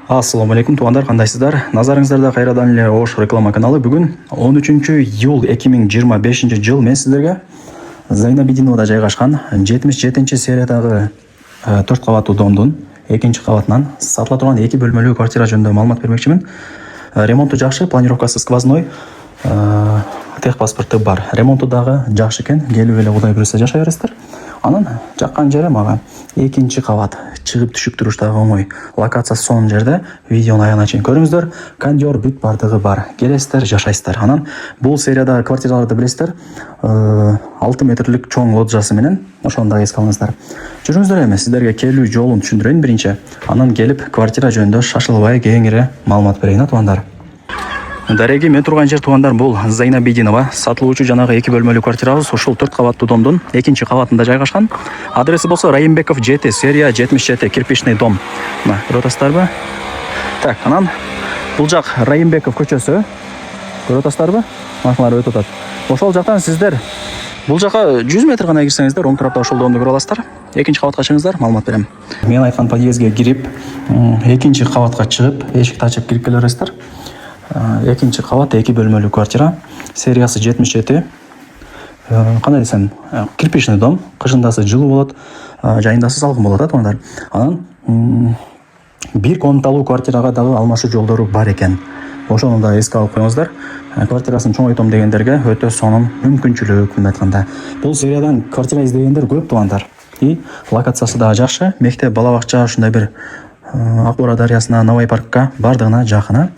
Ассаламу алейкум туугандар, кандайсыздар? Назарыңыздарда кайрадан эле Ош реклама каналы. Бүгүн 13 июл 2025 жыл мен сиздерге Зайнабидиновада жайгашкан 77-сериядагы 4 кабаттуу домдун 2-кабатынан сатыла турган 2 бөлмөлүү квартира жөнүндө маалымат бермекчимин. Ремонту жакшы, планировкасы сквозной, техпаспорту бар. Ремонту дагы жакшы экен. Келип эле Кудай буйруса жашай бересиздер. Анан жаккан жери мага 2-кабат чыгып түшүп туруштагы оңой. Локациясы сонун жерде. Видеону аягына чейин көрүңүздөр. Кондер бүт бардыгы бар. Келесиздер, жашайсыздар. Анан бул серияда квартираларды билесиздер. 6 метрлик чоң лоджиясы менен ошону дагы эске алыңыздар. Жүрүңүздөр, эми сиздерге келүү жолун түшүндүрөйүн биринчи. Анан келип квартира жөнүндө шашылбай кеңири маалымат берейин, туугандар. Дареги, мен турган жер туугандар, бул Зайнабидинова сатылуучу жанагы 2 бөлмөлүү квартирабыз ушул 4 кабаттуу домдун 2-кабатында жайгашкан. Адреси болсо Райымбеков 7, серия 77, кирпичный дом. Мына, көрүп атасыздарбы? Так, анан бул жак Райымбеков көчөсү. Көрүп атасыздарбы? Машиналар өтүп атат. Ошол жактан сиздер бул жака 100 метр гана кирсеңиздер, оң тарапта ошол домду көрүп аласыздар. 2-кабатка чыгыңыздар, маалымат берем. Мен айткан подъездге кирип, 2-кабатка чыгып, эшикти ачып кирип келе бересиздер. 2-кабат 2 бөлмөлүү квартира, сериясы 77. Кандай десем, кирпичный дом, кышындасы жылуу болот, жайындасы салкын болот, туугандар. Анан бир комнаталуу квартирага дагы алмашуу жолдору бар экен. Ошону да эске алып коюңуздар. Квартирасын чоңойтом дегендерге өтө сонун мүмкүнчүлүк, мындай айтканда. Бул сериядан квартира издегендер көп, туугандар. И локациясы да жакшы, мектеп, бала бакча, ушундай бир Акбора дарыясына, Новай паркка бардыгына жакын.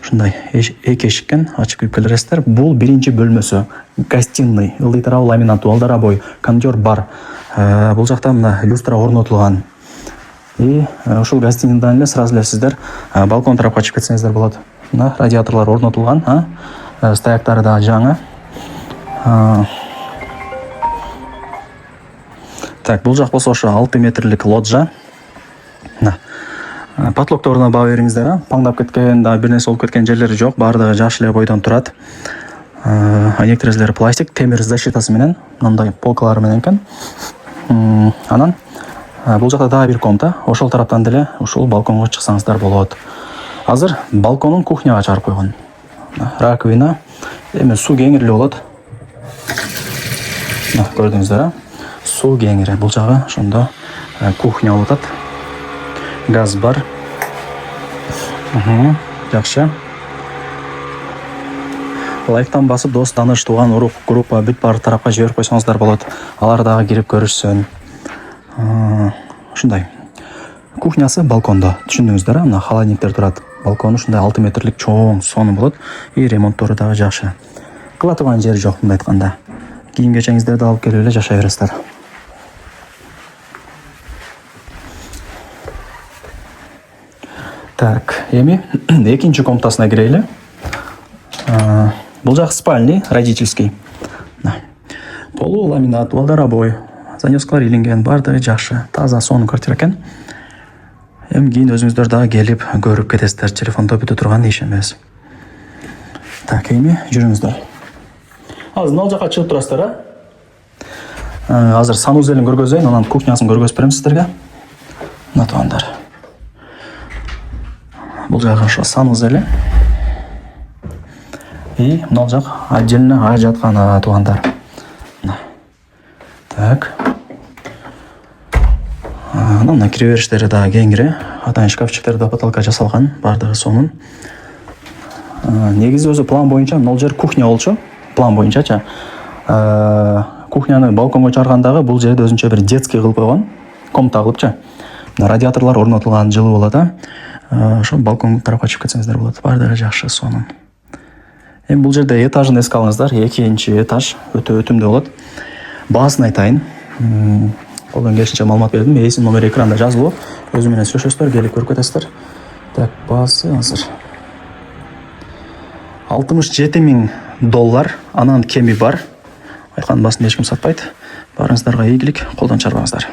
Ушундай эки эшиккен ачып кирип келесиздер. Бул биринчи бөлмөсү, гостиный, ылдый тарабы ламинаттуу, алдара бой, кондер бар. Бул жакта мына люстра орнотулган. И ушул гостинийдан эле сразу эле сиздер балкон тарапка чыгып кетсеңиздер болот. Мына радиаторлор орнотулган, стояктары да жаңы. Так, бул жак болсо ошо 6 метрлик лоджия. Потлокторуна баа бериңиздер, паңдап кеткен, да бир нерсе болуп кеткен жерлери жок, баардыгы жакшы эле бойдон турат. Айнек терезелери пластик, темир защитасы менен, мындай полкалары менен экен. Анан бул жакта дагы бир комната, ошол тараптан деле ушул балконго чыксаңыздар болот. Азыр балконун кухняга чыгарып койгон. Раковина, эми суу кеңири болот. Көрдүңүздөр, суу кеңири. Бул жагы ошондо кухня болуп атат. Газ бар. Жакшы. Лайктан басып, дос, тааныш, тууган, урук, группа бүт бар тарапка жиберип койсоңуздар болот. Алар дагы кирип көрүшсүн. Ушундай. Кухнясы балкондо. Түшүндүңүздөр, мына холодильниктер турат. Балкону ушундай 6 метрлик чоң, сонун болот. И ремонттору дагы жакшы. Кыла турган жери жок, мындай айтканда. Кийим кечеңиздерди алып келип эле жашай бересиздер. Так, эми 2-чи комнатасына кирели. Бул жак спальный, родительский. Полу ламинат, алдара бой, занёскалар илинген, бардыгы жакшы, таза, сонун квартира экен. Эми кийин өзүңүздөр дагы келип көрүп кетесиздер, телефондо бүтө турган иш эмес. Так, эми жүрүңүздөр. Азыр мына жака чыгып турасыздар, Азыр санузелин көргөзөйүн, анан кухнясын көргөзүп берем сиздерге. Мына туугандар. Бул жагы ошо санузели. И мына жак отдельно ажаткана, туугандар. Так. Мына кире бериштери дагы кеңири. Атайын шкафчиктер да потолка жасалган, бардыгы сонун. Негизи өзү план боюнча бул жер кухня болчу. План боюнчачы. Кухняны балконго чыгаргандагы бул жерде өзүнчө бир детский кылып койгон, комната кылыпчы. Радиаторлор орнотулган, жылуу болот, ошо балкон тарапка чыгып кетсеңиздер болот. Бардыгы жакшы, сонун. Эми бул жерде этажын эске алыңыздар. 2-чи этаж өтө өтүмдүү болот. Баасын айтайын. Колдон келишинче маалымат бердим. Эсин номер экранда жазылуу. Өзү менен сүйлөшөсүздөр, келип көрүп кетесиздер. Так, баасы азыр $67,000, анан кеми бар. Айткан баасын эч ким сатпайт. Барыңыздарга ийгилик, колдон чарбаңыздар.